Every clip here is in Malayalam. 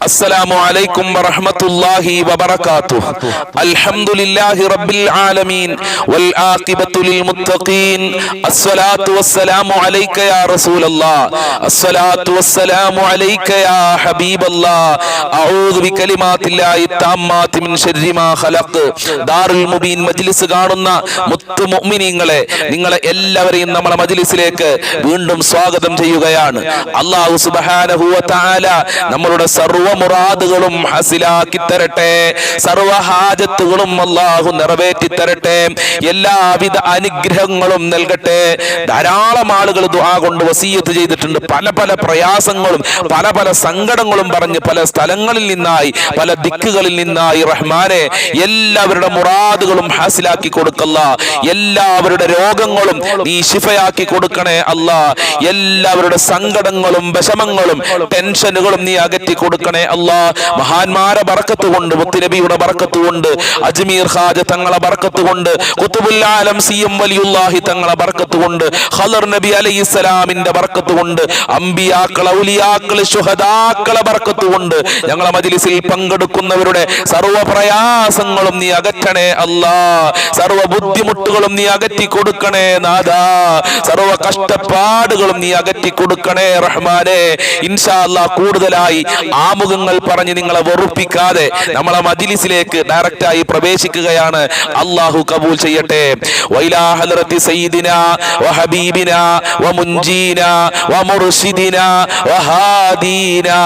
السلام عليكم ورحمة الله وبركاته. الحمد لله رب العالمين والعاقبة للمتقين. الصلاة والسلام عليك يا رسول الله. الصلاة والسلام عليك يا حبيب الله. أعوذ بكلمات الله التامات من شر ما خلق. ദാറുൽ മുബീൻ മജ്ലിസ് കാണുന്ന മുത്തു മുഅ്മിനീങ്ങളെ, നിങ്ങളെ എല്ലാവരെയും നമ്മുടെ മജ്ലിസിലേക്ക് വീണ്ടും സ്വാഗതം ചെയ്യുകയാണ്. അല്ലാഹു സുബ്ഹാനഹു വ തആല നമ്മളുടെ സർവ്വ മുറാദുകളും ഹസിലാക്കി തരട്ടെ, സർവ്വ ഹാജത്തുകളും അല്ലാഹു നിറവേറ്റി തരട്ടെ, എല്ലാവിധ അനുഗ്രഹങ്ങളും നൽകട്ടെ. ധാരാളം ആളുകൾ ദുആ കൊണ്ട് വസിയത്ത് ചെയ്തിട്ടുണ്ട്. പല പല പ്രയാസങ്ങളും പല പല സങ്കടങ്ങളും പറഞ്ഞ് പല സ്ഥലങ്ങളിൽ നിന്നായി പല ദിക്കുകളിൽ നിന്നായി റഹ്മാനെ എല്ലാവരുടെ മുറാദുകളും ഹാസിലാക്കി കൊടുക്കല്ല. എല്ലാവരുടെ രോഗങ്ങളും നീ ശിഫയാക്കി കൊടുക്കണേ അല്ലാ. എല്ലാവരുടെ സങ്കടങ്ങളും വിഷമങ്ങളും ടെൻഷനുകളും നീ അകറ്റി കൊടുക്കണേ അല്ലാ. മഹാന്മാരെ ബർക്കത്ത് കൊണ്ട്, മുത്തുനബിയുടെ ബർക്കത്ത് കൊണ്ട്, അജ്മീർ ഖാജ തങ്ങളെ ബർക്കത്ത് കൊണ്ട്, ഖുതുബുൽ ആലം സിയം വലിയുല്ലാഹി തങ്ങളെ ബർക്കത്ത് കൊണ്ട്, ഖദർ നബി അലൈഹിസ്സലാമിന്റെ ബർക്കത്ത് കൊണ്ട്, അംബിയാക്കൾ ഔലിയാക്കൾ ശുഹദാക്കളെ ബർക്കത്ത് കൊണ്ട് ഞങ്ങളെ മജ്ലിസിൽ പങ്കെടുക്കുന്നവരുടെ സർവ്വ പ്രയാസങ്ങളും നീ അകറ്റണേ അല്ലാ. സർവ്വ ബുദ്ധിമുട്ടുകളും നീ അകറ്റി കൊടുക്കണേ നാഥാ. സർവ്വ കഷ്ടപ്പാടുകളും നീ അകറ്റി കൊടുക്കണേ റഹ്മാനെ. ഇൻഷാ അല്ലാഹ് കൂടുതലായി ആമുഖങ്ങൾ പറഞ്ഞ് നിങ്ങളെ വെറുപ്പിക്കാതെ നമ്മളെ മജ്ലിസിലേക്ക് ഡയറക്റ്റായി പ്രവേശിക്കുകയാണ്. അല്ലാഹു കബൂൽ ചെയ്യട്ടെ. വൈലാ ഹദ്റത്തി സയ്യിദിനാ വഹബീബിനാ വമുൻജീനാ വമുർശിദിനാ വഹാദീനാ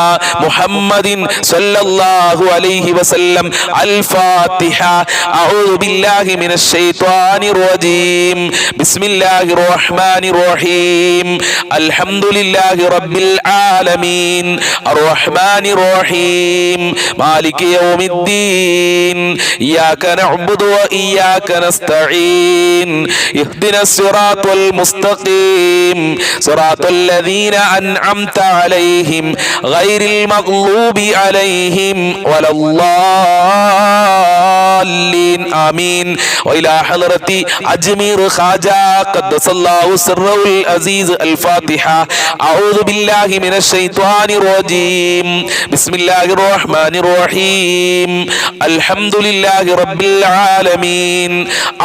മുഹമ്മദിൻ സല്ലല്ലാഹു അലൈഹി വസല്ലം. അൽ ഫാത്തിഹ. അഊദു ബില്ലാഹി മിനശ് ശൈത്വാനിർ റജീം. ബിസ്മില്ലാഹിർ റഹ്മാനിർ റഹീം. അൽഹംദുലില്ലാഹി റബ്ബിൽ ആലമീൻ അർറഹ്മാനിർ റഹീം മാലികി യൗമിദ്ദീൻ. ഇയ്യാക നഅ്ബുദു വ ഇയ്യാക നസ്തഈൻ. ഇഹ്ദിനസ് സിറാത്തൽ മുസ്തഖീം സിറാത്തൽ ലദീന അൻഅംത അലൈഹിം ഗൈറിൽ മഗ്ലൂബി അലൈഹിം വലല്ലാലീൻ. ആമീൻ. വഇലാ ഹളറത്തി അജ്മീർ ഖാജ ഖദ്ദസല്ലാഹു സിർറഹുൽ അസീസ്. അൽ ഫാത്തിഹ. അഊദു ബില്ലാഹി മിനശ് ശൈത്വാനിർ റജീം. ബിസ്മില്ലാഹിർ റഹ്മാനിർ റഹീം. അൽഹംദുലില്ലാഹി റബ്ബിൽ ആലമീൻ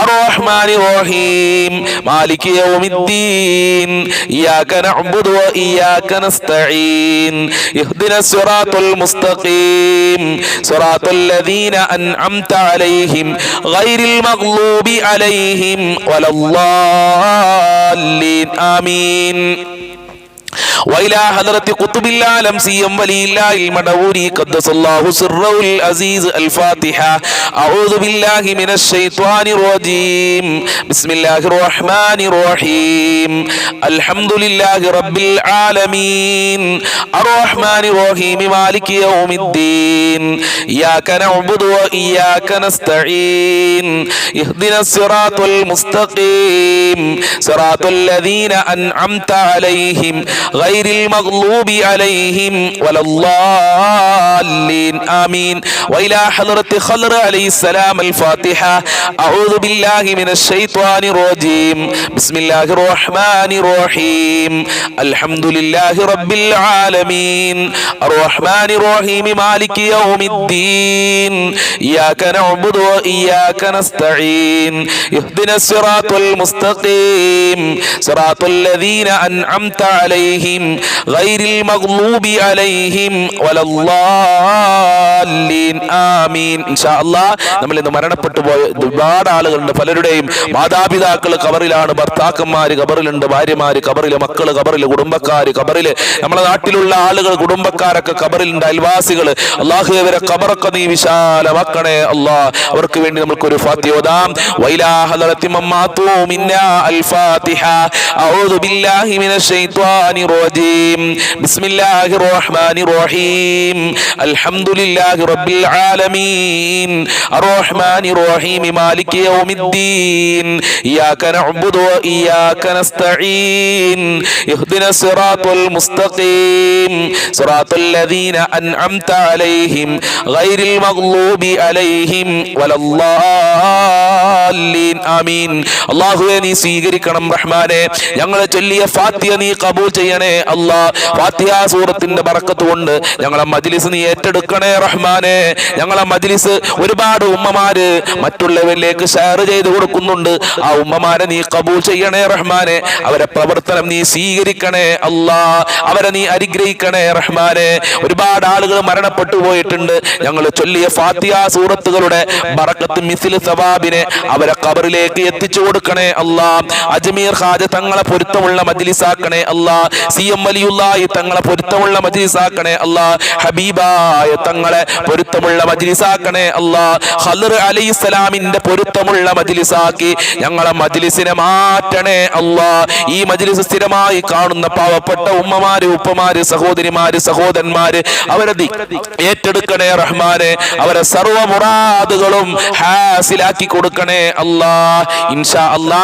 അർറഹ്മാനിർ റഹീം മാലികി യൗമിദ്ദീൻ. ഇയ്യാക നഅ്ബുദു വ ഇയ്യാക നസ്തഈൻ. ഇഹ്ദിനസ് സിറാത്തൽ മുസ്തഖീം സിറാത്തൽ ലദീന അൻഅംത അലൈഹിം ഗൈറിൽ മഗ്ലൂബി അലൈഹിം വലല്ലാലീൻ. ആമീൻ. وإلى حضرة قطب العالم سيم ولي الله المدوري قدس الله سره العزيز. الفاتحة. أعوذ بالله من الشيطان الرجيم. بسم الله الرحمن الرحيم. الحمد لله رب العالمين الرحمن الرحيم مالك يوم الدين. إياك نعبد وإياك نستعين. اهدنا الصراط المستقيم صراط الذين أنعمت عليهم غير المغلوب عليهم ولا الضالين. آمين. وإلى حضرة خضر عليه السلام. الفاتحة. أعوذ بالله من الشيطان الرجيم. بسم الله الرحمن الرحيم. الحمد لله رب العالمين الرحمن الرحيم مالك يوم الدين. إياك نعبد وإياك نستعين. اهدنا الصراط المستقيم صراط الذين أنعمت عليهم غير المغلوب عليهم ولا الضالين. ആമീൻ. ഇൻഷാ അല്ലാഹ് നമ്മൾ ഇന്ന് മരണപ്പെട്ടു പോയ ഒരുപാട് ആളുകളുണ്ട്. പലരുടെയും മാതാപിതാക്കൾ ഖബറിലാണ്, ഭർത്താക്കന്മാര് ഖബറിലുണ്ട്, ഭാര്യമാര് ഖബറില്, മക്കള് ഖബറില്, കുടുംബക്കാര് ഖബറില്, നമ്മുടെ നാട്ടിലുള്ള ആളുകൾ കുടുംബക്കാരൊക്കെ ഖബറിലുണ്ട്, അയൽവാസികള്. അല്ലാഹു അവരെ ഖബറൊക്കെ നീ വിശാലമാക്കണേ അല്ലാഹ്. അവർക്ക് വേണ്ടി നമുക്കൊരു ഫാത്തിഹ ഓതാം. വൈലാ ഹളറത്തി മമ്മാതു മിന്നാ. അൽ ഫാത്തിഹ. അഊദു ബില്ലാഹി മിനശ് ശൈത്വാനിർ റജീം. ബിസ്മില്ലാഹിർ റഹ്മാനിർ റഹീം. അൽഹംദുലില്ലാഹി റബ്ബിൽ ആലമീൻ അർറഹ്മാനിർ റഹീം മാലികി യൗമിദ്ദീൻ. ഇയ്യാക നഅ്ബുദു വ ഇയ്യാക നസ്തഈൻ. ഇഹ്ദിനസ് സിറാത്തൽ മുസ്തഖീം സിറാത്തൽ ലദീന അൻഅംത അലൈഹിം ഗൈറിൽ മഗ്ലൂബി അലൈഹിം വലല്ലാലീൻ. ضالين آمين അല്ലാഹുവേ നീ സ്വീകരിക്കണം റഹ്മാനെ ഞങ്ങളെ ചൊല്ലിയ ഫാത്തിഹ നീ കബൂൽ ചെയ്യണേ അല്ലാ ഫാത്തിഹ സൂറത്തിന്റെ ബറക്കത്ത് കൊണ്ട് ഞങ്ങളെ മജ്ലിസ് നീ ഏറ്റെടുക്കണേ റഹ്മാനെ ഞങ്ങളെ മജ്ലിസ് ഒരുപാട് ഉമ്മമാര് മറ്റുള്ളവരിലേക്ക് ഷെയർ ചെയ്ത് കൊടുക്കുന്നുണ്ട് ആ ഉമ്മമാരെ നീ കബൂൽ ചെയ്യണേ റഹ്മാനെ അവരെ പ്രവർത്തനം നീ സ്വീകരിക്കണേ അല്ലാ അവരെ നീ അനുഗ്രഹിക്കണേ റഹ്മാനെ ഒരുപാട് ആളുകൾ മരണപ്പെട്ടു പോയിട്ടുണ്ട് ഞങ്ങൾ ചൊല്ലിയ ഫാത്തിഹ സൂറത്തുകളുടെ ബറക്കത്ത് മിസ്ൽ സവാബിനെ അവരെ ഖബറിലേക്ക് എത്തിച്ചു കൊടുക്കണേ അല്ലാ അജ്മീർ ഖാജ തങ്ങളെ പൊരുത്തമുള്ള മജ്ലിസാക്കണേ അല്ലാ സിഎം വലിയുള്ളാഹി തങ്ങളെ പൊരുത്തമുള്ള മജ്ലിസാക്കണേ അല്ലാ ഹബീബായ തങ്ങളെ പൊരുത്തമുള്ള മജ്ലിസാക്കണേ അല്ലാ ഖദർ അലൈഹിസ്സലാമിന്റെ പൊരുത്തമുള്ള മജ്ലിസാക്കി ഞങ്ങളെ മജ്ലിസിനെ മാറ്റണേ അല്ലാ ഈ മജ്ലിസ് സ്ഥിരമായി കാണുന്ന പാവപ്പെട്ട ഉമ്മമാര് ഉപ്പമാര് സഹോദരിമാര് സഹോദരന്മാര് അവരെ ഏറ്റെടുക്കണേ റഹ്മാനെ അവരെ സർവ്വ മുറാദുകളും ഹാസിലാക്കി കൊടുക്കണേ അല്ലാ ഇൻഷാ അല്ലാ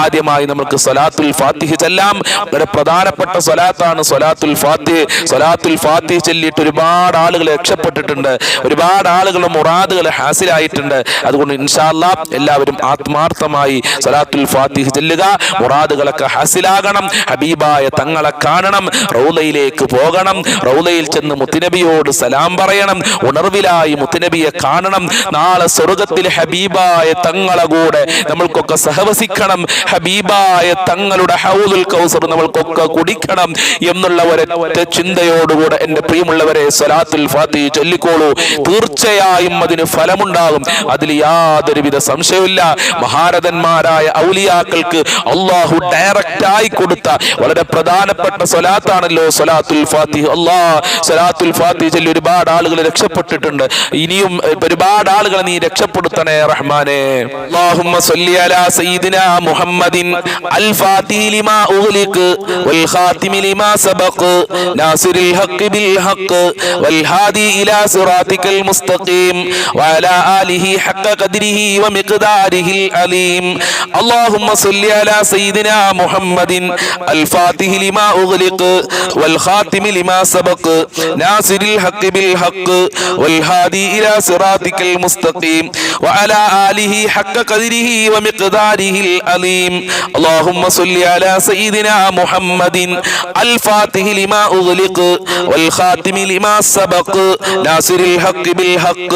ആദ്യമായി നമുക്ക് സ്വലാത്തുൽ ഫാത്തിഹ ചൊല്ലാം വളരെ പ്രധാനപ്പെട്ട സ്വലാത്താണ് സ്വലാത്തുൽ ഫാത്തിഹ സ്വലാത്തുൽ ഫാത്തിഹ ചൊല്ലിയിട്ട് ഒരുപാട് ആളുകൾ രക്ഷപ്പെട്ടിട്ടുണ്ട് ഒരുപാട് ആളുകളുടെ മുറാദുകൾ ഹാസിലായിട്ടുണ്ട് അതുകൊണ്ട് ഇൻഷാ അല്ലാ എല്ലാവരും ആത്മാർത്ഥമായി സ്വലാത്തുൽ ഫാത്തിഹ ചൊല്ലുക മുറാദുകളൊക്കെ ഹാസിലാകണം ഹബീബായ തങ്ങളെ കാണണം റൗളയിലേക്ക് പോകണം റൗളയിൽ ചെന്ന് മുത്തുനബിയോട് സലാം പറയണം ഉണർവിലായി മുത്തുനബിയെ കാണണം നാളെ സ്വർഗ്ഗത്തിൽ ഹബീബായ തങ്ങളെ കൂടെ നമ്മൾക്കൊക്കെ സഹവസിക്കണം ഹബീബായ തങ്ങളുടെ ഹൗദുൽ കൗസർ നമ്മൾക്കൊക്കെ കുടിക്കണം എന്നുള്ള ഒരൊറ്റ ചിന്തയോടുകൂടെ എൻ്റെ പ്രിയമുള്ളവരെ സ്വലാത്തുൽ ഫാത്തിഹ ചൊല്ലിക്കോളൂ തീർച്ചയായും അതിന് ഫലമുണ്ടാകും അതിൽ യാതൊരുവിധ സംശയമില്ല മഹാരഥന്മാരായ ഔലിയാക്കൾക്ക് അല്ലാഹു ഡയറക്റ്റ് ആയി കൊടുത്ത വളരെ പ്രധാനപ്പെട്ട സ്വലാത്താണല്ലോ സ്വലാത്തുൽ ഫാത്തിഹ അല്ലാ സ്വലാത്തുൽ ഫാത്തിഹ ചൊല്ലി ഒരുപാട് ആളുകൾ രക്ഷപ്പെട്ടിട്ടുണ്ട് ഇനിയും ഒരുപാട് ആളുകളെ നീ രക്ഷപ്പെടുത്തണേ റഹ്മാനെ അല്ലാഹുമ്മ സ്വല്ലി അലാ സയ്യിദിനാ മുഹമ്മദിൻ അൽ ഫാത്തിഹി ലിമാ ഉഗ്ലിഖ് വൽ ഖാതിമി ലിമാ സബഖ് നാസിറിൽ ഹഖ് ബിൽ ഹഖ് വൽ ഹാദി ഇലാ സിറാതികൽ മുസ്തഖീം വഅലാ ആലിഹി ഹഖ ഖദ്രിഹി വമിഖ്ദാരിഹിൽ അലീം അല്ലാഹുമ്മ സ്വല്ലി അലാ സയ്യിദിനാ മുഹമ്മദിൻ അൽ ഫാത്തിഹി ലിമാ ഉഗ്ലിഖ് വൽ ഖാതിമി ലിമാ സബഖ് നാസിറിൽ ഹഖ് ബിൽ ഹഖ് വൽ ഹാദി ഇലാ സിറാതികൽ മുസ്തഖീം വഅലാ ആലിഹി ഹഖ ഖദ്രിഹി വമിഖ്ദാരിഹിൽ അലീം اللهم صل على سيدنا محمد الفاتح لما أغلق والخاتم لما سبق ناصر الحق بالحق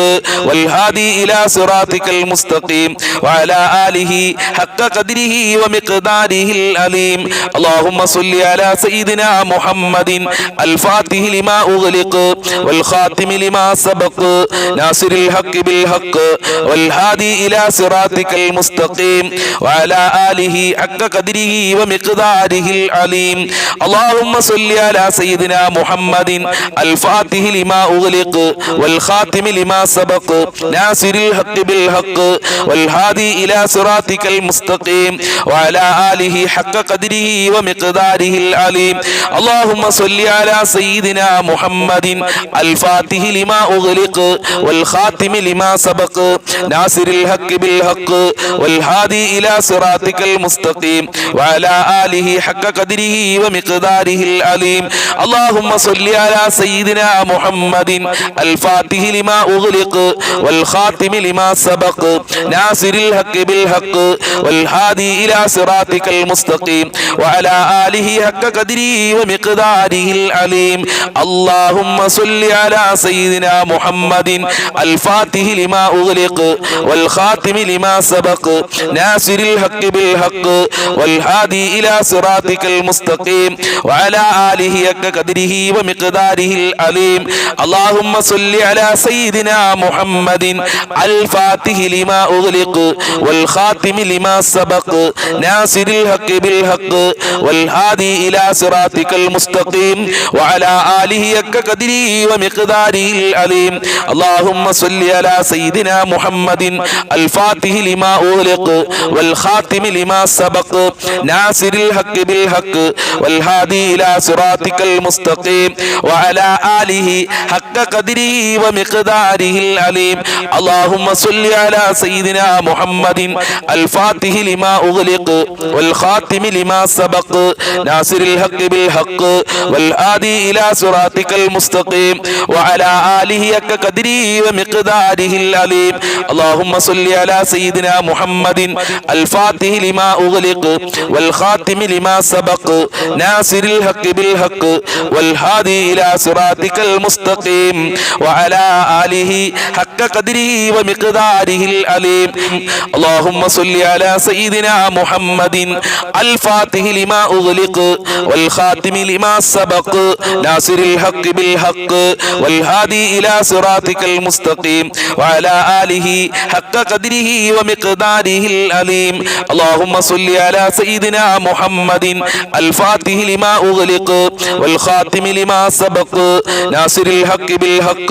والهادي إلى صراطك المستقيم وعلى آله حق قدره ومقداره العليم اللهم صل على سيدنا محمد الفاتح لما أغلق والخاتم لما سبق ناصر الحق بالحق والهادي إلى صراطك المستقيم وعلى آله حق قدره ومقداره العليم اللهم صل على سيدنا محمد الفاتح لما أغلق والخاتم لما سبق ناصر الحق بالحق والهادي إلى صراطك المستقيم وعلى آله حق قدره ومقداره العليم اللهم صل على سيدنا محمد الفاتح لما أغلق والخاتم لما سبق ناصر الحق بالحق والهادي إلى صراطك المستقيم وعلى آله حق قدره ومقداره العليم اللهم صل على سيدنا محمد الفاتح لما أغلق والخاتم لما سبق ناصر الحق بالحق والهادي إلى صراطك المستقيم وعلى آله حق قدره ومقداره العليم اللهم صل على سيدنا محمد الفاتح لما أغلق والخاتم لما سبق ناصر الحق بالحق والهادي إلى صراطك المستقيم وعلى آله حق قدره ومقداره العليم اللهم صل على سيدنا محمد الفاتح لما أغلق والخاتم لما سبق ناصر الحق بالحق والهادي إلى صراطك المستقيم وعلى آله حق قدره ومقداره العليم اللهم صل على سيدنا محمد الفاتح لما أغلق والخاتم لما سبق ناصر الحق بالحق والهادي إلى صراطك المستقيم وعلى آله حق قدره ومقداره العليم اللهم صل على سيدنا محمد الفاتح لما أغلق والخاتم لما سبق ناصر الحق بالحق والهادي إلى صراطك المستقيم وعلى آله حق قدره ومقداره العليم اللهم صل على سيدنا سيدنا محمد الفاتح لما أغلق والخاتم لما سبق ناصر الحق بالحق والهادي إلى صراطك المستقيم وعلى آله حق قدره ومقداره العليم اللهم صل على سيدنا محمد الفاتح لما أغلق والخاتم لما سبق ناصر الحق بالحق والهادي إلى صراطك المستقيم وعلى آله حق قدره ومقداره العليم اللهم صل على سيدنا محمد الفاتح لما أغلق والخاتم لما سبق ناصر الحق بالحق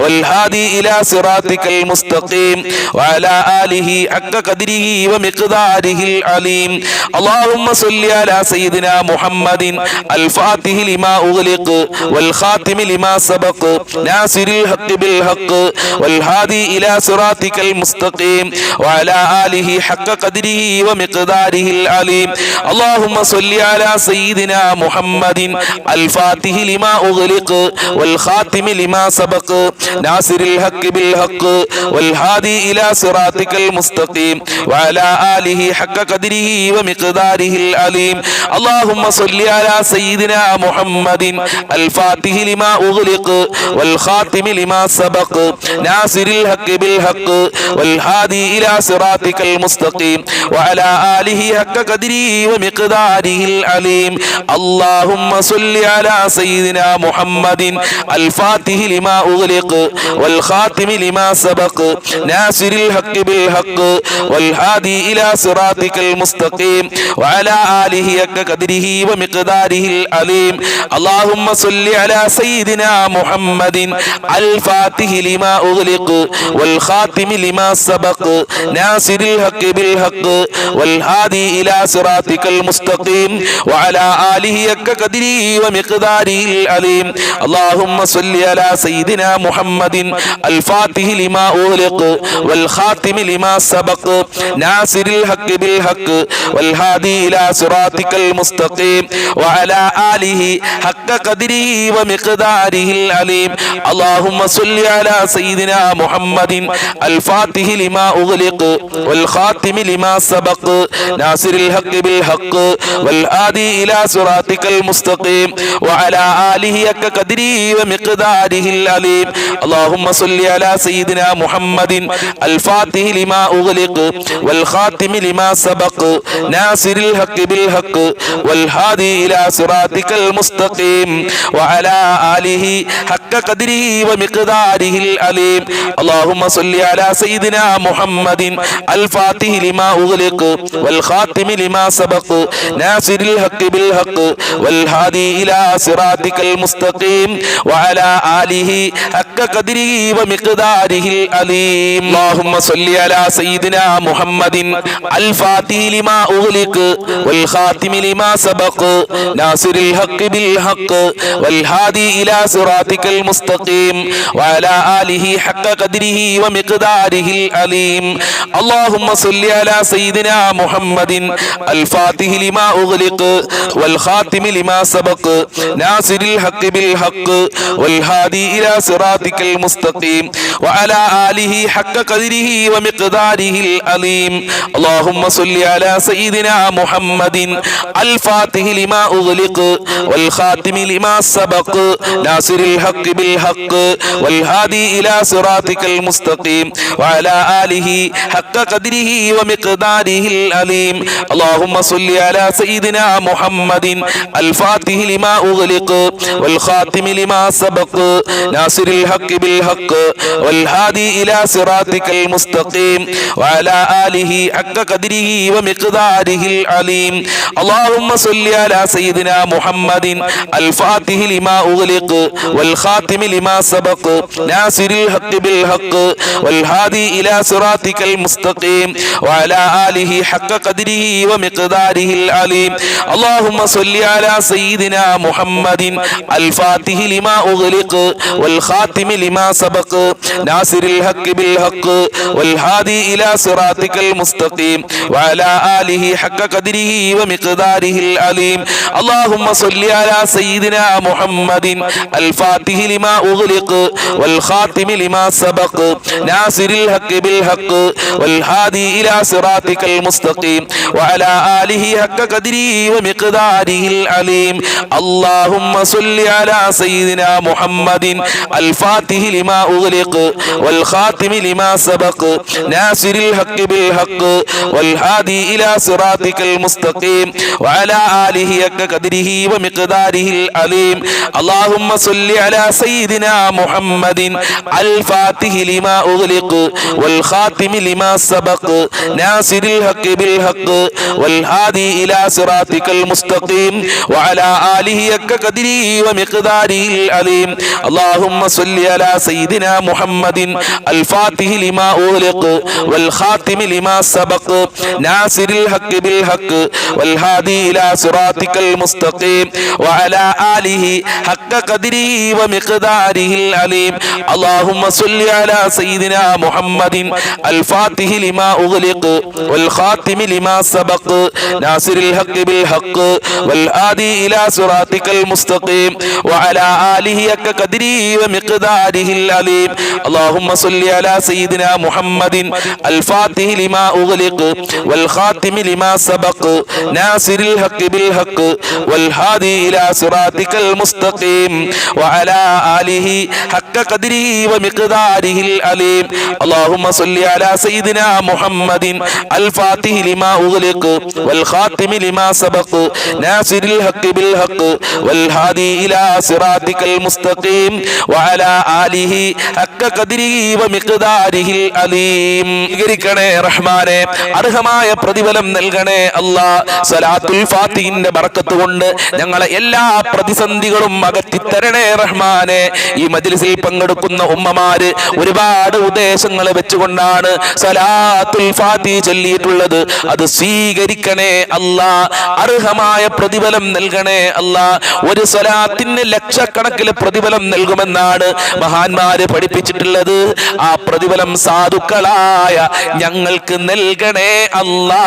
والهادي إلى صراطك المستقيم وعلى آله حق قدره ومقداره العليم اللهم صل على سيدنا محمد الفاتح لما أغلق والخاتم لما سبق ناصر الحق بالحق والهادي إلى صراطك المستقيم وعلى آله حق قدره ومقداره العليم اللهم صل على سيدنا محمد الفاتح لما أغلق والخاتم لما سبق ناصر الحق بالحق والهادي إلى صراطك المستقيم وعلى آله حق قدره ومقداره العليم اللهم صل على سيدنا محمد الفاتح لما أغلق والخاتم لما سبق ناصر الحق بالحق والهادي إلى صراطك المستقيم وعلى آله حق قدره ومقداره العليم اللهم صل على سيدنا محمد الفاتح لما أغلق والخاتم لما سبق ناصر الحق بالحق والهادي إلى صراطك المستقيم وعلى آله حق قدره ومقداره العليم اللهم صل على سيدنا محمد الفاتح لما أغلق والخاتم لما سبق ناصر الحق بالحق والهادي إلى صراطك المستقيم وعلى آله حق قدره ومقداره العليم اللهم صل على سيدنا محمد الفاتح لما أغلق والخاتم لما سبق ناصر الحق بالحق والهادي إلى صراطك المستقيم وعلى آله حق قدره ومقداره العليم اللهم صل على سيدنا محمد الفاتح لما أغلق والخاتم لما سبق ناصر الحق بالحق والهادي إلى صراطك المستقيم وعلى آله حق قدره ومقداره العليم اللهم صل على سيدنا محمد الفاتح لما أغلق والخاتم لما سبق ناصر الحق بالحق والهادي إلى صراطك المستقيم وعلى آله حق قدره ومقداره العليم اللهم صل على سيدنا محمد الفاتح لما أغلق والخاتم لما سبق ناصر الحق بالحق والهادي إلى صراطك المستقيم وعلى آله حق قدره ومقداره العليم اللهم صل على سيدنا محمد الفاتح لما أغلق والخاتم لما سبق ناصر الحق بالحق والهادي إلى صراطك المستقيم وعلى آله حق قدره ومقداره العليم اللهم صل على سيدنا محمد الفاتح لما أغلق والخاتم لما سبق ناصر الحق بالحق والهادي إلى صراطك المستقيم وعلى آله حق قدره ومقداره العليم اللهم صل على سيدنا محمد الفاتح لما أغلق والخاتم لما سبق ناصر الحق بالحق والهادي إلى صراطك المستقيم وعلى آله حق قدره ومقداره العليم اللهم صل على سيدنا محمد الفاتح لما أغلق والخاتم لما سبق ناصر الحق بالحق والهادي إلى صراطك المستقيم وعلى آله حق قدره ومقداره العليم اللهم صل على سيدنا محمد الفاتح لما أغلق والخاتم لما سبق ناصر الحق بالحق والهادي إلى صراطك المستقيم وعلى آله حق قدره ومقداره العليم اللهم صل على سيدنا محمد الفاتح لما أغلق والخاتم لما سبق ناصر الحق بالحق والهادي إلى صراطك المستقيم وعلى آله حق قدره ومقداره العليم اللهم صل على سيدنا محمد الفاتح لما أغلق والخاتم لما سبق ناصر الحق بالحق والهادي إلى صراطك المستقيم وعلى آله حق قدره ومقداره العليم. اللهم صل على سيدنا محمد الفاتح لما أغلق والخاتم لما سبق ناصر الحق بالحق والهادي إلى صراطك المستقيم وعلى آله حق قدره ومقداره العليم. اللهم صل على سيدنا محمد الفاتح لما أغلق والخاتم لما سبق ناصر الحق بالحق والهادي إلى صراطك المستقيم وعلى آله حق قدره ومقداره العليم. اللهم صل على سيدنا محمد الفاتح لما أغلق والخاتم لما سبق ناصر الحق بالحق والهادي إلى صراطك المستقيم وعلى آله حق قدره ومقداره العليم. اللهم صل على سيدنا محمد الفاتح لما أغلق والخاتم لما سبق ناصر الحق بالحق والهادي إلى صراطك المستقيم وعلى آله حق قدره ومقداره العليم. اللهم صل على سيدنا محمد الفاتح لما أغلق والخاتم لما سبق ناصر الحق بالحق والهادي إلى صراطك المستقيم وعلى آله حق قدره ومقداره العليم. اللهم صل على سيدنا محمد الفاتح لما أغلق والخاتم لما سبق ناصر الحق بالحق والهادي إلى صراطك المستقيم وعلى آله حق قدره ومقداره العليم. റഹ്മാനെ അർഹമായ പ്രതിഫലം നൽകണേ അല്ലാ. സലാത്തുൽ ഫാത്തിഹിന്റെ ബറക്കത്ത് കൊണ്ട് ഞങ്ങളെ എല്ലാ പ്രതിസന്ധികളും അകറ്റിത്തരണേ റഹ്മാനെ. ഈ മജ്ലിസിൽ പങ്കെടുക്കുന്ന ഉമ്മമാര് ഒരുപാട് ഉദ്ദേശങ്ങൾ വെച്ചുകൊണ്ടാണ് സലാത്തുൽ ഫാത്തിഹ ചൊല്ലിയിട്ടുള്ളത്. അത് സ്വീകരിക്കണേ അല്ലാ. അർഹമായ പ്രതിഫലം നൽകണേ അല്ലാ. ഒരു സ്വലാത്തിന് ലക്ഷക്കണക്കിന് പ്രതിഫലം നൽകുമെന്നാണ് മഹാന്മാര് പഠിപ്പിച്ചിട്ടുള്ളത്. ആ പ്രതിഫലം സാധുക്കളായ ഞങ്ങൾക്ക് നൽകണേ അല്ലാ.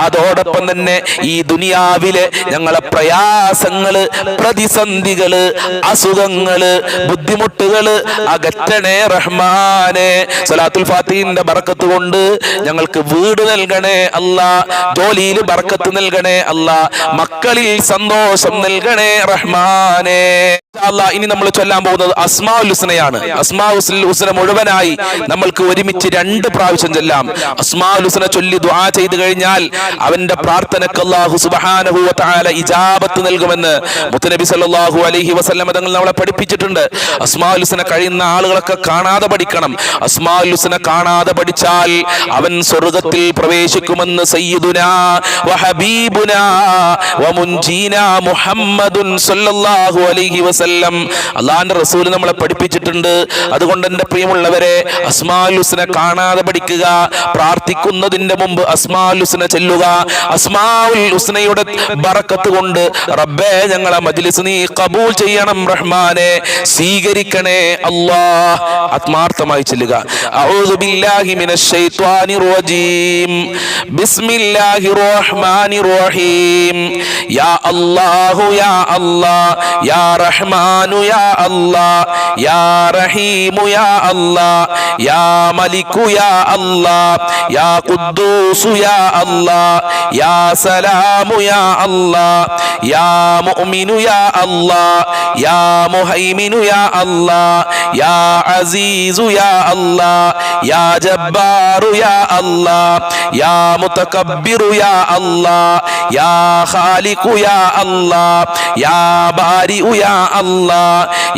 അതോടൊപ്പം തന്നെ ഈ ദുനിയാവിലെ ഞങ്ങളെ പ്രയാസങ്ങള്, പ്രതിസന്ധികള്, അസുഖങ്ങള്, ബുദ്ധിമുട്ടുകള് അകറ്റണേ റഹ്മാനെ. സലാത്തുൽ ഫാത്തിഹിന്റെ ബറക്കത്ത് കൊണ്ട് ഞങ്ങൾക്ക് വീട് നൽകണേ അല്ലാ. ജോലിയിൽ ബറക്കത്ത് നൽകണേ അല്ലാ. മക്കളിൽ സന്തോഷം നൽകണേ റഹ്മാനെ. ഇനി നമ്മൾ ചൊല്ലാൻ പോകുന്നത് അസ്മാഉൽ ഹുസ്നയാണ്. അസ്മാഉൽ ഹുസ്ന മുഴുവനായി നമ്മൾക്ക് ഒരുമിച്ച് 2 പ്രാവശ്യം ചൊല്ലാം. അസ്മാഉൽ ഹുസ്ന ചൊല്ലി ദുആ ചെയ്തു കഴിഞ്ഞാൽ അവന്റെ പ്രാർത്ഥനക്ക് അല്ലാഹു സുബ്ഹാനഹു വ തആല ഇജാബത്ത് നൽകുമെന്ന് മുത്തനബി സല്ലല്ലാഹു അലൈഹി വസല്ലം തങ്ങൾ നമ്മളെ പഠിപ്പിച്ചിട്ടുണ്ട്. അസ്മാഉൽ ഹുസ്ന കഴിയുന്ന ആളുകളൊക്കെ കാണാതെ പഠിക്കണം. അസ്മാഉൽ ഹുസ്ന കാണാതെ പഠിച്ചാൽ അവൻ സ്വർഗ്ഗത്തിൽ പ്രവേശിക്കുമെന്ന് സയ്യിദുനാ വ ഹബീബുനാ വ മുൻജീനാ മുഹമ്മദുൻ സല്ലല്ലാഹു അലൈഹി വസല്ലം അല്ലാഹുവിന്റെ റസൂൽ നമ്മളെ പഠിപ്പിച്ചിട്ടുണ്ട്. അതുകൊണ്ട് എൻ്റെ പ്രിയമുള്ളവരെ, അസ്മാഉൽ ഹുസ്ന കാണാതെ പഠിക്കുക. പ്രാർത്ഥിക്കുന്നതിന്റെ മുമ്പ് അസ്മാഉൽ ഹുസ്ന ചൊല്ലുക. അസ്മാഉൽ ഹുസ്നയുടെ ബറക്കത്ത് കൊണ്ട് റബ്ബേ ഞങ്ങളെ മജ്ലിസ് നീ ഖബൂൽ ചെയ്യണം റഹ്മാനെ, സ്വീകരിക്കണേ അല്ലാഹ്. ആത്മാർത്ഥമായി ചൊല്ലുക. അഊദു ബില്ലാഹി മിനശ് ശൈത്വാനിർ റജീം. ബിസ്മില്ലാഹിർ റഹ്മാനിർ റഹീം. യാ അല്ലാഹു യാ അല്ലാഹ് യാ റഹ്മാനു യാ അല്ലാഹ് യാ റഹീമു യാ അല്ലാഹ് യാ മലികു യാ അല്ലാഹ് യാ ഖുദ്ദൂസു യാ അല്ലാഹ് യാ സലാമു യാ അല്ലാഹ് യാ മുഅ്മിനു യാ അല്ലാഹ് യാ മുഹൈമിനു യാ അല്ലാഹ് യാ അസീസു യാ അല്ലാഹ് യാ ജബ്ബാറു യാ അല്ലാഹ് യാ മുതകബ്ബിറു യാ അല്ലാഹ് യാ ഖാലിഖു യാ അല്ലാഹ് യാ ബാരിഉ യാ അല്ലാഹ്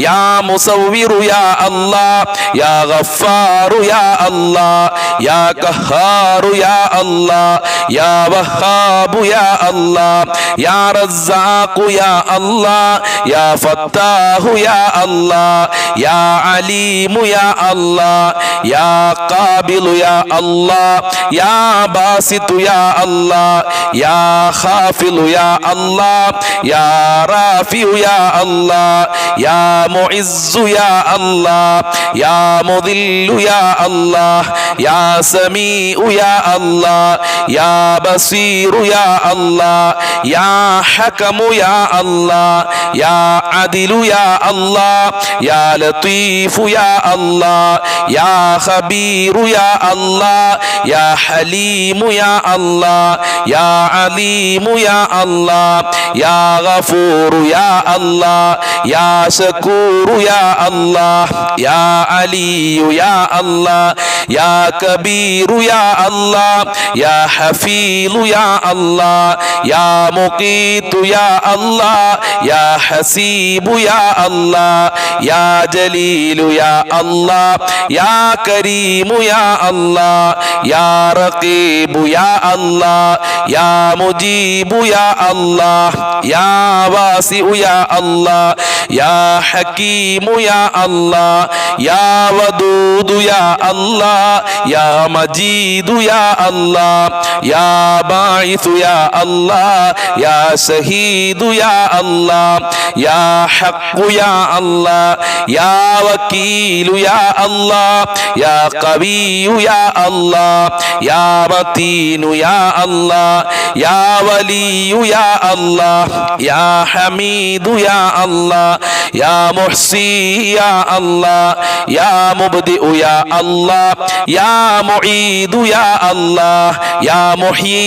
യാ മുസവ്വിറു യാ അല്ലാഹ് യാ ഗഫാറു യാ അല്ലാഹ് യാ ഖഹാറു യാ അല്ലാഹ് യാ വഹാബു യാ അല്ലാഹ് യാ റസ്സാഖു യാ അല്ലാഹ് യാ ഫത്താഹു യാ അല്ലാഹ് യാ അലീമു യാ അല്ലാഹ് യാ ഖാബിലു യാ അല്ലാഹ് യാ ബാസിതു യാ അല്ലാഹ് യാ ഖാഫിലു യാ അല്ലാഹ് യാ റാഫിഉ യാ അല്ലാഹ് യാ മുഇസ്സു യാ അല്ലാഹ് യാ മുദില്ലു യാ അല്ലാഹ് യാ സമീഉ യാ അല്ലാഹ് യാ ബസീറു യാ അല്ലാഹ് യാ ഹകമു യാ അല്ലാഹ് യാ അദിലു യാ അല്ലാഹ് യാ ലതീഫു യാ അല്ലാഹ് യാ ഖബീറു യാ അല്ലാഹ് യാ ഹലീമു യാ അല്ലാഹ് യാ അലീമു യാ അല്ലാഹ് യാ ഗഫൂറു യാ അല്ലാഹ് യാ ശകൂറു യാ അല്ലാഹ് യാ അലിയു യാ അല്ലാഹ് യാ കബീറു യാ അല്ലാഹ് യാ ഹഫീലു യാ അല്ലാഹ് യാ മുഖീതു യാ അല്ലാഹ് യാ ഹസീബു യാ അല്ലാഹ് യാ ജലീലു യാ അല്ലാഹ് യാ കരീമു യാ അല്ലാഹ് യാ റഖീബു യാ അല്ലാഹ് യാ മുജീബു യാ അല്ലാഹ് യാ വാസിഉ യാ അല്ലാഹ് യാ ഹകീമു യാ അല്ലാഹ് യാ വദൂദു യാ അല്ലാഹ് യാ മജീദു യാ അല്ലാഹ് യാ ബാഇസു യാ അല്ലാഹ് യാ ശഹീദു യാ അല്ലാഹ് യാ ഹഖ്ഖു യാ അല്ലാഹ് യാ വകീലു യാ അല്ലാഹ് യാ ഖവിയ്യു യാ അല്ലാഹ് യാ മതീനു യാ അല്ലാഹ് യാ വലിയു യാ അല്ലാഹ് യാ ഹമീദു യാ അല്ലാഹ് യാ മുഹ്സി യാ അല്ലാഹ് യാ മുബ്ദിഉ യാ അല്ലാഹ് യാ മുഈദു യാ അല്ലാഹ് യാ മുഹ്യി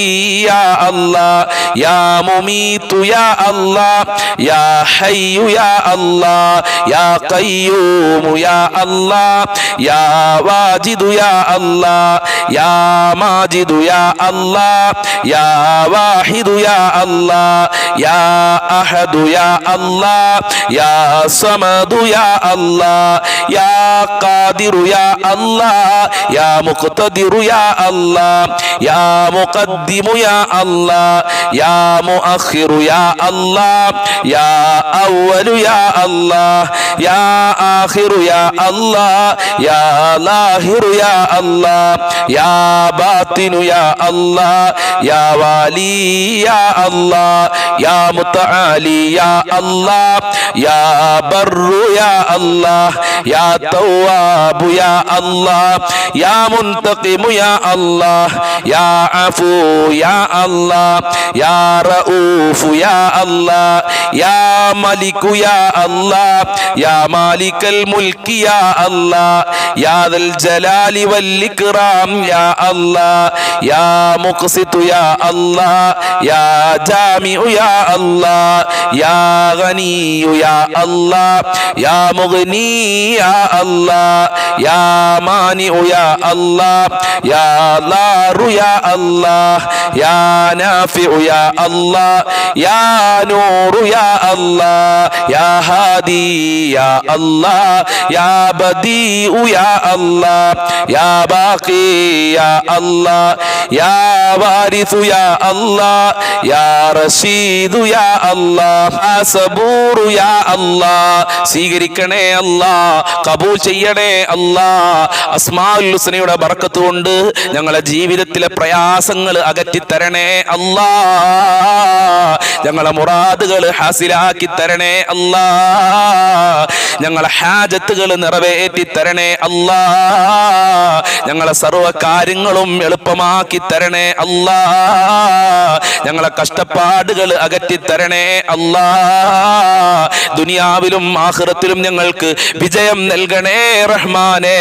യാ അല്ലാഹ് യാ മുമീതു യാ അല്ലാഹ് യാ ഹയ്യു യാ അല്ലാഹ് യാ ഖയ്യൂമു യാ അല്ലാഹ് യാ വാജിദു യാ അല്ലാഹ് യാ മാജിദു യാ അല്ലാഹ് യാ വാഹിദു യാ അല്ലാഹ് യാ അഹദു യാ അല്ലാഹ് യാ സമദു യാ അല്ലാഹ് യാ ഖാദിറു യാ അല്ലാഹ് യാ മുഖ്തദിറു യാ അല്ലാഹ് യാ മുഖദ്ദിമു യാ അല്ലാഹ് യാ മുഅഖിറു യാ അല്ലാഹ് യാ അവ്വലു യാ അല്ലാഹ് യാ ആഖിറു യാ അല്ലാഹ് യാ ലാഹിറു യാ അല്ലാഹ് യാ ബാത്തിനു യാ അല്ലാഹ് യാ വാലി യാ അല്ലാഹ് യാ മുതആലി യാ അല്ലാഹ് യാ ബർറു യാ അല്ലാഹ് യാ തവ്വാബു യാ അല്ലാഹ് യാ മുൻതഖിമു യാ അല്ലാഹ് യാ അഫൂ യാ അല്ലാഹ് യാ റഊഫു യാ അല്ലാഹ് യാ മലികു യാ അല്ലാഹ് യാ മാലികൽ മുൽക്കി യാ അല്ലാഹ് യാ ദൽ ജലാലി വൽ ഇക്റാം യാ അല്ലാഹ് യാ മുഖ്സിതു യാ അല്ലാഹ് യാ ജാമിഉ യാ അല്ലാഹ് യാ ഗനിയു യാ അല്ലാഹ് യാ മുഗ്നി യാ അല്ലാഹ് യാ മാനിഉ യാ അല്ലാഹ് യാ ലാറു യാ അല്ലാഹ് യാ നാഫിഉ യാ അല്ലാഹ് യാ നൂറു യാ അല്ലാഹ് യാ ഹാദി യാ അല്ലാഹ് യാ ബദീഉ യാ അല്ലാഹ് യാ ബാഖി യാ അല്ലാഹ് യാ വാരിസു യാ അല്ലാഹ് യാ റശീദു യാ അല്ലാഹ് യാ സബൂറു യാ അല്ലാഹ് സ്വീകരിക്കണേ അല്ലാഹ്, കബൂൽ ചെയ്യണേ അല്ലാഹ്. അസ്മാഉൽ ഹുസ്നയുടെ ബർക്കത്ത് കൊണ്ട് ഞങ്ങളെ ജീവിതത്തിലെ പ്രയാസങ്ങൾ അകറ്റി തരണേ അല്ലാഹ്. ഞങ്ങളെ മുറാദുകൾ ഹാസിലാക്കി തരണേ അല്ലാഹ്. ഞങ്ങളെ ഹാജത്തുകൾ നിറവേറ്റി തരണേ അല്ലാഹ്. ഞങ്ങളെ സർവ്വ കാര്യങ്ങളും എളുപ്പമാക്കി തരണേ അല്ലാഹ്. ഞങ്ങളെ കഷ്ടപ്പാടുകൾ അകറ്റി തരണേ അല്ലാഹ്. ദുനിയാവിലും ആഖിറത്തിലും ഞങ്ങൾക്ക് വിജയം നൽകണേ റഹ്മാനേ.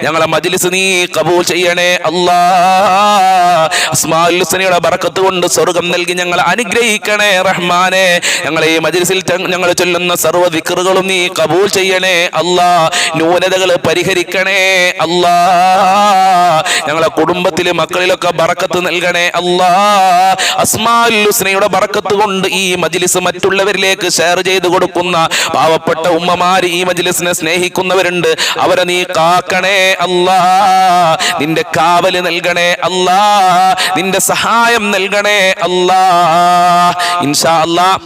ഞങ്ങളെ മജ്ലിസ് നീ കബൂൽ ചെയ്യണേ അല്ലാഹ്. അസ്മാഉൽ ഹുസ്നയുടെ ബർക്കത്ത് കൊണ്ട് സ്വർഗ്ഗം നൽകി ഞങ്ങളെ അനുഗ്രഹിക്കണേ റഹ്മാനേ. ഞങ്ങളെ ഈ മജ്ലിസിൽ ഞങ്ങൾ ചൊല്ലുന്ന സർവ്വ ദിക്റുകളും നീ കബൂൽ ചെയ്യണേ അല്ലാഹ്. ന്യൂനതകൾ പരിഹരിക്കണേ അല്ലാഹ്. ഞങ്ങളെ കുടുംബത്തിലെ മക്കളിലൊക്കെ ബർക്കത്ത് നൽകണേ അല്ലാഹ്. അസ്മാഉൽ ഹുസ്നയുടെ ബർക്കത്ത് കൊണ്ട് ഈ മജ്ലിസ് മറ്റുള്ളവരിലേക്ക് ഷെയർ ചെയ്തു കൊടുക്കുന്ന പാവപ്പെട്ട ഉമ്മമാര്, ഈ മജ്ലിസിനെ സ്നേഹിക്കുന്നവരുണ്ട്, അവരെ നീ കാക്കണേ അല്ലാഹ്. നിന്റെ കാവല് നൽകണേ അല്ലാഹ്. നിന്റെ സഹായം നൽകണേ അല്ലാഹ്. ഇൻഷാ അല്ലാഹ്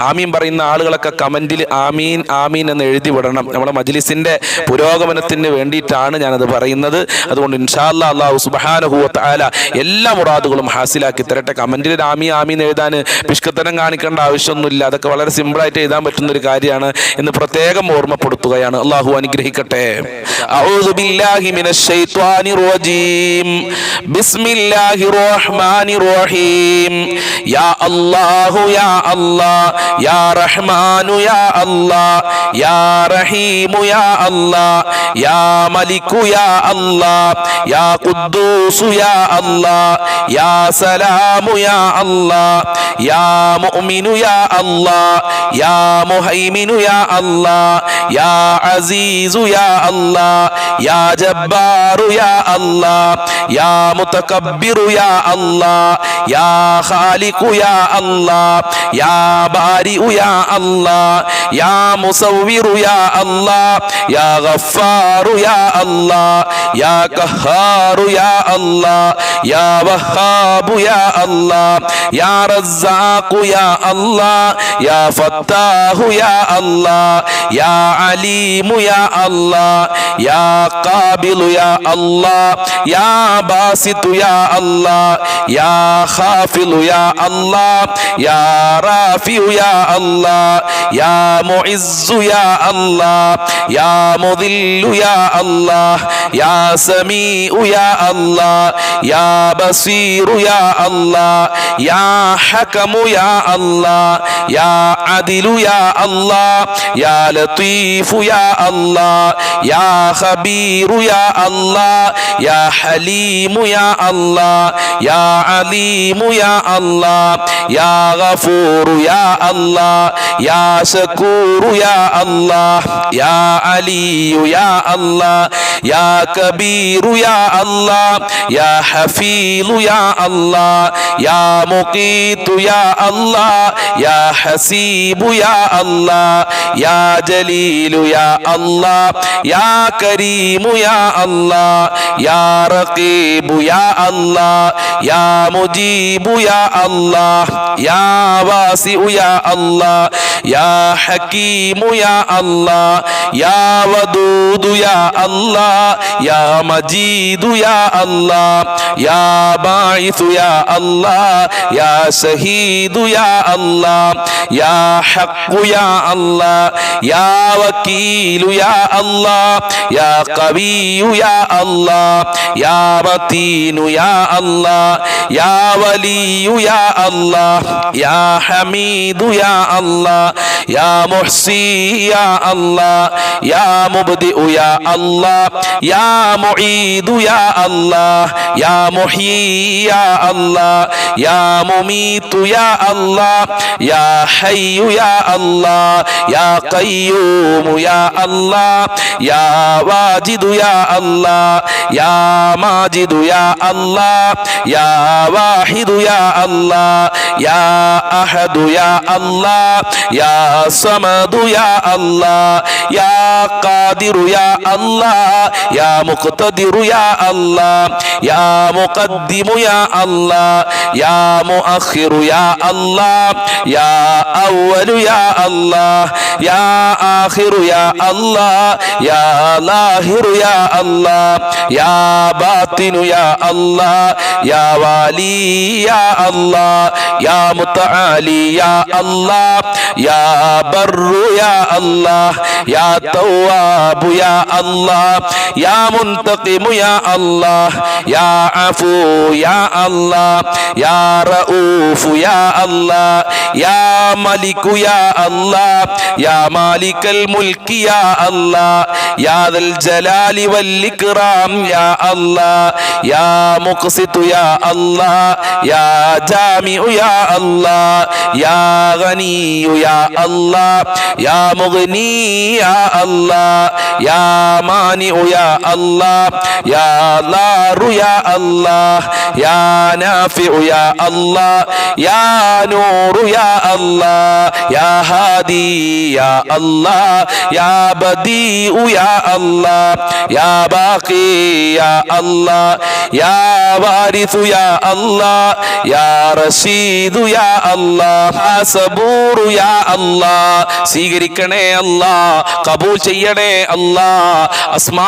ആമീൻ പറയുന്ന ആളുകളൊക്കെ കമന്റിൽ ആമീൻ ആമീൻ എന്ന് എഴുതി വിടണം. നമ്മുടെ മജ്ലിസിന്റെ പുരോഗമനത്തിന് വേണ്ടിയിട്ടാണ് ഞാനത് പറയുന്നത്. അതുകൊണ്ട് ഇൻഷാ അല്ലാഹ് അല്ലാഹു സുബ്ഹാനഹു വ തആല എല്ലാ മുറാദുകളും ഹാസിലാക്കി തരട്ടെ. കമന്റിൽ ആമീൻ ആമീൻ എഴുതാൻ പിഷ്കത്തനം കാണിക്കേണ്ട ആവശ്യമൊന്നുമില്ല. അതൊക്കെ വളരെ സിമ്പിളായിട്ട് എഴുതാൻ പറ്റുന്ന ഒരു കാര്യമാണ് എന്ന് പ്രത്യേകം ഓർമ്മപ്പെടുത്തുകയാണ്. അല്ലാഹു അനുഗ്രഹിക്കട്ടെ. أعوذ بالله من الشيطان الرجيم بسم الله الرحمن الرحيم يا الله يا الله يا رحمن يا الله يا رحيم يا الله يا ملك يا الله يا قدوس يا الله يا سلام يا الله يا مؤمن يا الله يا مهيمن يا الله يا عزيز يا الله يا جبار يا الله يا متكبر يا الله يا خالق يا الله يا بارئ يا الله يا مصور يا الله يا غفار يا الله يا قهار يا الله يا وهاب يا الله يا رزاق يا الله يا فتاح يا الله يا عليم يا الله يا قابل يا الله يا باسط يا الله يا خافض يا الله يا رافع يا الله يا معز يا الله يا مذل يا الله يا سميع يا الله يا بصير يا الله يا حكم يا الله يا عدل يا الله يا لطيف يا الله يا خبير يا الله يا حليم يا الله يا عليم يا الله يا غفور يا الله يا شكور يا الله يا علي يا الله يا كبير يا الله يا حفيظ يا الله يا مقيت يا الله يا حسيب يا الله يا جليل يا الله يا كريم يا الله يا رقيب يا الله يا مجيب يا الله يا واسع يا الله يا حكيم يا الله يا ودود يا الله يا مجيد يا الله يا باعث يا الله يا شهيد يا الله يا حق يا الله يا وكيل يا الله يا قوي يا الله يا متين يا الله يا ولي يا الله يا حميد يا الله يا محصي يا الله يا مبدئ يا الله يا معيد يا الله يا محيي يا الله يا مميت يا الله يا حي يا الله يا قيوم يا الله يا واجد يا الله يا ماجد يا الله يا واحد يا الله يا أحد يا الله يا صمد يا الله يا قادر يا الله يا مقتدر يا الله يا مقدم يا الله يا مؤخر يا الله يا أول يا الله يا آخر يا الله يا ظاهر يا الله يا باطن يا الله يا والي يا الله يا متعالي يا الله يا بر يا الله يا تواب يا الله يا منتقم يا الله يا عفو يا الله يا رؤوف يا الله يا ملك يا الله يا مالك الملك يا الله يا ذا الجلال والإكرام يا الله يا مقسط يا الله يا جامع يا الله يا غني يا الله يا مغني يا الله يا مانع يا الله يا ضار يا الله يا نافع يا الله يا نور يا الله يا هادي يا الله يا بديع يا الله يا باقي يا الله يا وارث يا الله يا رشيد يا الله يا صبور يا الله സ്വീകരിക്കണേ അല്ലാ, കബൂൽ ചെയ്യണേ അല്ലാ. അസ്മാ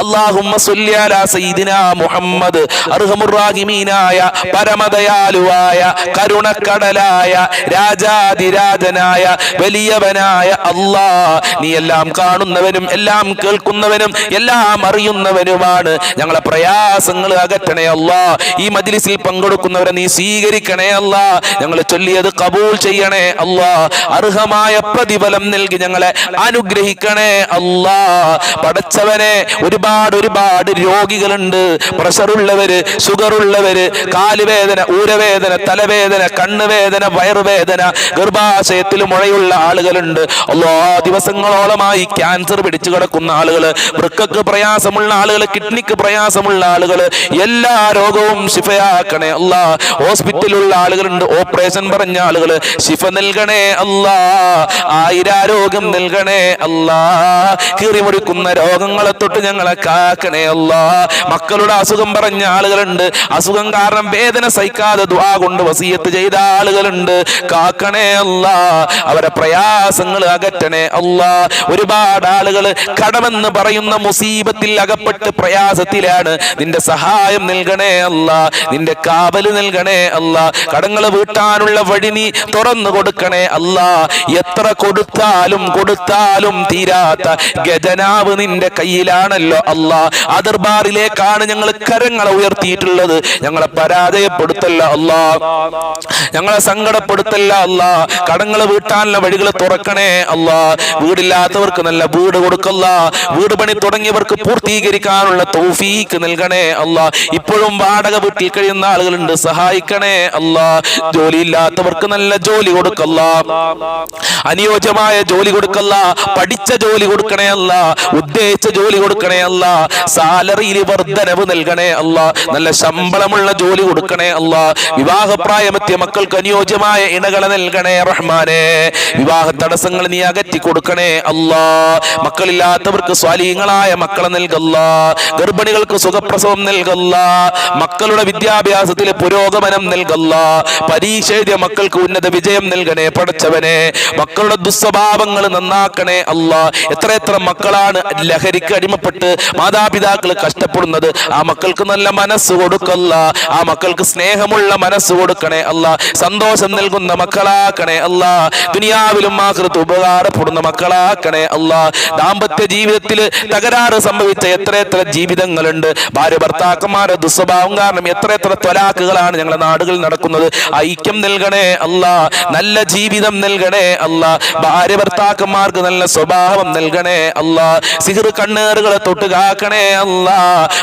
അല്ലാഹുമ്മ സ്വല്ലി അലാ സയ്യിദിനാ മുഹമ്മദ്. അർഹമുർ റഹീമീനായ പരമദയാലുവായ കരുണക്കടലായ രാജാതിരാജനായ വലിയവനായ അല്ലാ, നീ എല്ലാം കാണുന്നവനും എല്ലാം കേൾക്കുന്നവനും എല്ലാം അറിയുന്നവനുമാണ്. ഞങ്ങളെ പ്രയാസങ്ങൾ അകറ്റണേ അല്ലാ. ഈ മജ്ലിസിൽ പങ്കെടുക്കുന്നവരെ നീ സ്വീകരിക്കണേ അല്ലാ. ഞങ്ങൾ ചൊല്ലിയത് കബൂൽ ചെയ്യണേ അല്ലാ. അർഹമായ പ്രതിഫലം നൽകി ഞങ്ങളെ അനുഗ്രഹിക്കണേ അല്ലാ. പടച്ചവനെ, ഒരുപാട് രോഗികളുണ്ട്. പ്രഷറുള്ളവര്, ഷുഗറുള്ളവര്, കാലുവേദന, ഊരവേദന, തലവേദന, കണ്ണുവേദന, വയറുവേദന, ഗർഭാശയത്തിൽ മുഴയുള്ള ആളുകളുണ്ട്. അല്ലാ, ദിവസങ്ങളോളമായി ക്യാൻസർ പിടിച്ചു കിടക്കുന്ന ആളുകള്, വൃക്കക്ക് പ്രയാസമുള്ള ആളുകള്, കിഡ്നിക്ക് പ്രയാസമുള്ള ആളുകള്, എല്ലാ രോഗവും ശിഫയാക്കണേ അല്ലാ. ഹോസ്പിറ്റലിലുള്ള ആളുകളുണ്ട്, ഓപ്പറേഷൻ പറഞ്ഞ ആളുകള്, ശിഫ നൽകണേ അല്ലാ. ആയിരാരോഗ്യം നൽകണേ അല്ലാ. കീറിമുറിക്കുന്ന രോഗങ്ങളെ തൊട്ട് ഞങ്ങളെ കാക്കണേ അല്ലാ. മക്കളുടെ അസുഖം പറഞ്ഞ ആളുകളുണ്ട്, അസുഖം കാരണം വേദന സഹിക്കാതെ ദുആ കൊണ്ട് വസിയത്ത് ചെയ്ത ആളുകളുണ്ട്. കാക്കണേ അല്ലാ. അവരെ പ്രയാസങ്ങൾ അകറ്റണേ അല്ലാ. ഒരുപാട് ആളുകൾ കടമെന്ന് പറയുന്ന മുസീബത്തിൽ അകപ്പെട്ട് പ്രയാസത്തിലാണ്. നിന്റെ സഹായം നൽകണേ അല്ലാ. നിന്റെ കാവല് നൽകണേ അല്ലാ. കടങ്ങൾ വീട്ടാനുള്ള വഴി നീ തുറന്നു കൊടുക്കണേ അല്ലാ. എത്ര കൊടുത്താലും തീരാത്ത ഖജനാവ് നിന്റെ കയ്യിലാണല്ലോ അല്ലാ. ദർബാറിലേക്കാണ് ഞങ്ങൾ കരങ്ങളെ ഉയർത്തിയിട്ടുള്ളത്. ഞങ്ങളെ പരാജയപ്പെടുത്തല്ല അല്ലാ, ഞങ്ങളെ സങ്കടപ്പെടുത്തല്ല അല്ലാ. കടങ്ങൾ വീട്ടാനുള്ള വഴികൾ തുറക്കണേ അല്ലാ. വീടില്ലാത്തവർക്ക് നല്ല വീട് കൊടുക്കല്ല. വീട് പണി തുടങ്ങിയവർക്ക് പൂർത്തീകരിക്കാനുള്ള തൗഫീക്ക് നൽകണേ അല്ലാ. ഇപ്പോഴും വാടക വീട്ടിൽ കഴിയുന്ന ആളുകളുണ്ട്, സഹായിക്കണേ അല്ലാ. ജോലിയില്ലാത്തവർക്ക് നല്ല ജോലി കൊടുക്കല്ല, അനുയോജ്യമായ ജോലി കൊടുക്കല്ല. പഠിച്ച ജോലി കൊടുക്കണേ അല്ലാ. ഉദ്ദേശിച്ച ജോലി കൊടുക്കണേ അല്ലാ. സാലറിയിൽ വർധനവ് നൽകണേ അല്ലാ. നല്ല ശമ്പളമുള്ള ജോലി കൊടുക്കണേ അല്ലാ. വിവാഹപ്രായമെത്തിയ മക്കൾക്ക് അനുയോജ്യമായ ഇണകളെ നൽകണേ റഹ്മാനെ. വിവാഹ തടസ്സങ്ങൾ നീ അകറ്റി കൊടുക്കണേ അല്ലാ. മക്കളില്ലാത്തവർക്ക് സ്വാലിഹീങ്ങളായ മക്കളെ നൽകല്ല. ഗർഭിണികൾക്ക് സുഖപ്രസവം നൽകല്ല. മക്കളുടെ വിദ്യാഭ്യാസത്തിൽ പുരോഗമനം നൽകല്ല. പരീക്ഷ എഴുതിയ മക്കൾക്ക് ഉന്നത വിജയം നൽകണേ പടച്ചവനെ. മക്കളുടെ ദുസ്വഭാവങ്ങൾ നന്നാക്കണേ അല്ലാ. എത്ര മക്കളാണ് ലഹരിക്ക് അടിമപ്പെട്ട് മാതാപിതാക്കൾ കഷ്ടപ്പെടുന്നത്. ആ മക്കൾക്ക് നല്ല മനസ്സ് കൊടുക്കല്ല. ആ മക്കൾക്ക് സ്നേഹമുള്ള മനസ്സ് കൊടുക്കണേ അല്ലാ. സന്തോഷം നൽകുന്ന മക്കളാക്കണേ അല്ലാ. ദുനിയാവിലും ആഖിറത്തും ഉപകാരപ്പെടുന്ന മക്കളാക്കണേ അല്ലാ. ദാമ്പത്യ ജീവിതത്തിൽ തകരാറ് സംഭവിച്ച എത്ര ജീവിതങ്ങളുണ്ട്. ഭാര്യ ഭർത്താക്കന്മാരുടെ ദുസ്വഭാവം കാരണം എത്ര ത്വലാഖുകളാണ് ഞങ്ങളുടെ നാടുകളിൽ നടക്കുന്നത്. ഐക്യം നൽകണേ അല്ലാ. നല്ല ജീവിതം നൽകണേ അല്ലാ. ഭാര്യ ഭർത്താക്കന്മാർക്ക് നല്ല സ്വഭാവം നൽകണേ അല്ലാ. സിഹ്ർ കണ്ണേറുകളെ തൊട്ട് കാക്കണേ അല്ലാ.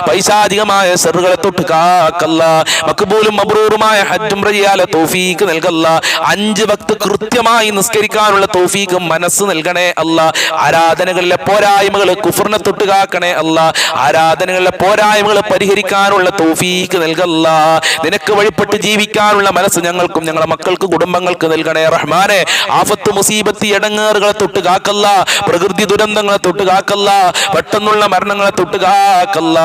പൈശാചികമായ സിഹ്റുകളെ തൊട്ട് കാക്കല്ല. മഖ്ബൂലും മബ്റൂറുമായ ഹജ്ജും റജിയാലെ തൗഫീക്ക് നൽകല്ല. 5 വക്ത് കൃത്യമായി നിസ്കരിക്കാനുള്ള തൗഫീക്ക് മനസ്സ് നൽകണേ അല്ലാ. ആരാധനകളിലെ പോരായ്മകൾ കുഫറിനെ തൊട്ട് കാക്കണേ അല്ലാ. ആരാധനകളിലെ പോരായ്മകൾ പരിഹരിക്കാനുള്ള തൗഫീക്ക് നൽകല്ല. നിനക്ക് വഴിപ്പെട്ട് ജീവിക്കാനുള്ള മനസ്സ് ഞങ്ങൾക്കും ഞങ്ങളുടെ മക്കൾക്ക് കുടുംബങ്ങൾക്ക് നൽകണേ റഹ്മാനെ. ആഫത്ത് മുസീബത്ത് ഇടങ്ങേറുകളെ തൊട്ട് കാക്കല്ല. പ്രകൃതി ദുരന്തങ്ങളെ തൊട്ട് കാക്കല്ല. പെട്ടെന്നുള്ള മരണങ്ങളെ തൊട്ട് കാക്കല്ല.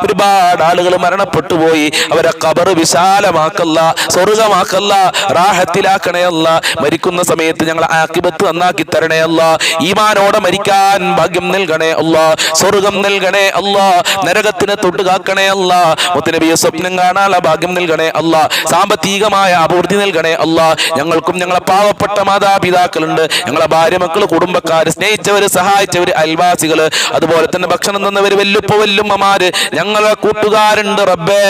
ഒരുപാട് ആളുകൾ മരണപ്പെട്ടു പോയി. അവരെ ഖബർ വിശാലമാക്കല്ല, സ്വർഗമാക്കല്ല, റാഹത്തിലാക്കണേ അല്ലാ. മരിക്കുന്ന സമയത്ത് ഞങ്ങളെ ആഖിബത്ത് നന്നാക്കി തരണേ അല്ലാ. ഈമാനോടെ മരിക്കാൻ ഭാഗ്യം നൽകണേ അല്ലാ. സ്വർഗം നൽകണേ അല്ലാ. നരകത്തിനെ തൊട്ട് കാക്കണേ അല്ലാ. മുത്തുനബിയെ സ്വപ്നം കാണാനുള്ള ഭാഗ്യം നൽകണേ അല്ലാ. സാമ്പത്തികമായ അഭിവൃദ്ധി നൽകണേ അല്ലാ. ഞങ്ങൾക്കും ഞങ്ങളെ പാവപ്പെട്ട മാതാപിതാക്കളുണ്ട്, ഞങ്ങളെ ഭാര്യ മക്കള്, കുടുംബക്കാര്, സ്നേഹിച്ചവര്, സഹായിച്ചവര്, അയൽവാസികള്, അതുപോലെ തന്നെ ഭക്ഷണം തന്നവര്, വല്ലുപ്പമാര്, ഞങ്ങളെ കൂട്ടുകാരുണ്ട് റബ്ബേ.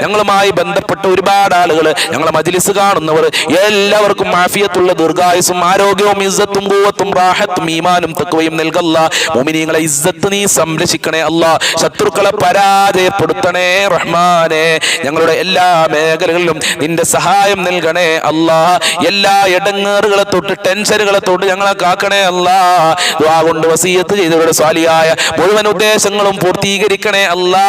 ഞങ്ങളുമായി ബന്ധപ്പെട്ട ഒരുപാട് ആളുകൾ, ഞങ്ങളെ മജ്ലിസ് കാണുന്നവർ എല്ലാവർക്കും ആഫിയത്തുള്ള ദീർഘായുസ്സും ആരോഗ്യവും ഇസ്സത്തും ഖുവത്തും റാഹത്തും ഈമാനും തഖ്വയും നൽകല്ല. മുഅ്മിനീങ്ങളെ ഇസ്സത്ത് നീ സംരക്ഷിക്കണേ അല്ലാ. ശത്രുക്കളെ പരാജയപ്പെടുത്തണേ റഹ്മാനെ. ഞങ്ങളുടെ എല്ലാ മേഖലകളിലും നിന്റെ സഹായം നൽകണേ അല്ലാ. എല്ലാ ഇടങ്ങേറുകളെ തൊട്ട് ടെൻഷനുകളെ തൊട്ട് ഞങ്ങളെ കാക്കണേ അല്ലാ. ദുആ കൊണ്ട് വസിയത്ത് ചെയ്തവരുടെ സ്വാലിഹായ മുഴുവൻ ഉദ്ദേശങ്ങളും പൂർത്തീകരിക്കണേ അല്ലാ.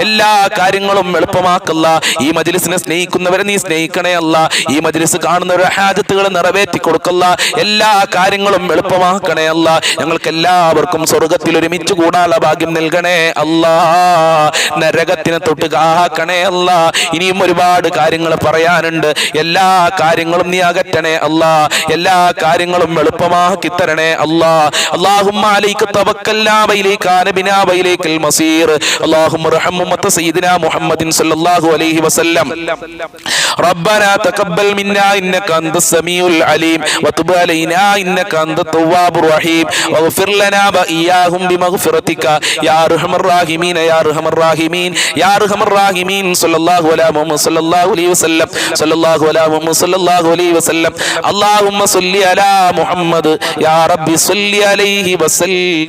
എല്ലാ കാര്യങ്ങളും എളുപ്പമാക്കല്ല. ഈ മജ്ലിസിനെ സ്നേഹിക്കുന്നവരെ നീ സ്നേഹിക്കണേ അല്ലാ. ഈ മജ്ലിസ് കാണുന്നവരുടെ ഹാജത്തുകൾ നിറവേറ്റി കൊടുക്കല്ല. എല്ലാ കാര്യങ്ങളും എളുപ്പമാക്കണേ അല്ലാ. ഞങ്ങൾക്ക് എല്ലാവർക്കും സ്വർഗത്തിൽ ഒരുമിച്ച് കൂടാനുള്ള ഭാഗ്യം നൽകണേ അല്ലാ. നരകത്തിനെ തൊട്ട് കാക്കണേ അല്ലാ. ഇനിയും ഒരുപാട് കാര്യങ്ങൾ പറയാനുണ്ട്. എല്ലാ കാര്യങ്ങളും നീ അകറ്റണേ അല്ലാ. എല്ലാ കാര്യങ്ങളും കാര്യങ്ങളും എളുപ്പമാക്കി തരണേ അല്ലാ. അല്ലാഹുമ്മ അലൈക തവക്കൽനാ വഇലൈക നബിനാ വഇലൈകൽ മസീർ. അല്ലാഹുമ്മ റഹം ഉമ്മത സയ്യിദിനാ മുഹമ്മദിൻ സല്ലല്ലാഹു അലൈഹി വസല്ലം. റബ്ബനാ തഖബ്ബൽ മിന്നാ ഇന്നക അൻതസ് സമീഉൽ അലീം വതുബ് അലൈനാ ഇന്നക അൻതത് തവ്വാബുർ റഹീം വഗ്ഫിർ ലനാ വഇയ്യാഹും ബിമഗ്ഫിറതിക യാ അർഹമർ റഹീമീൻ യാ അർഹമർ റഹീമീൻ യാ അർഹമർ റഹീമീൻ. സല്ലല്ലാഹു അലാ മുഹമ്മദ് സല്ലല്ലാഹു അലൈഹി വസല്ലം. സല്ലല്ലാഹു അലാ മുഹമ്മദ് സല്ലല്ലാഹു അലൈഹി വസല്ലം. അല്ലാഹുമ്മ സ്വല്ലി അലാ മുഹമ്മദ് യാ റബ്ബി സ്വല്ലി അലൈഹി വസല്ലം.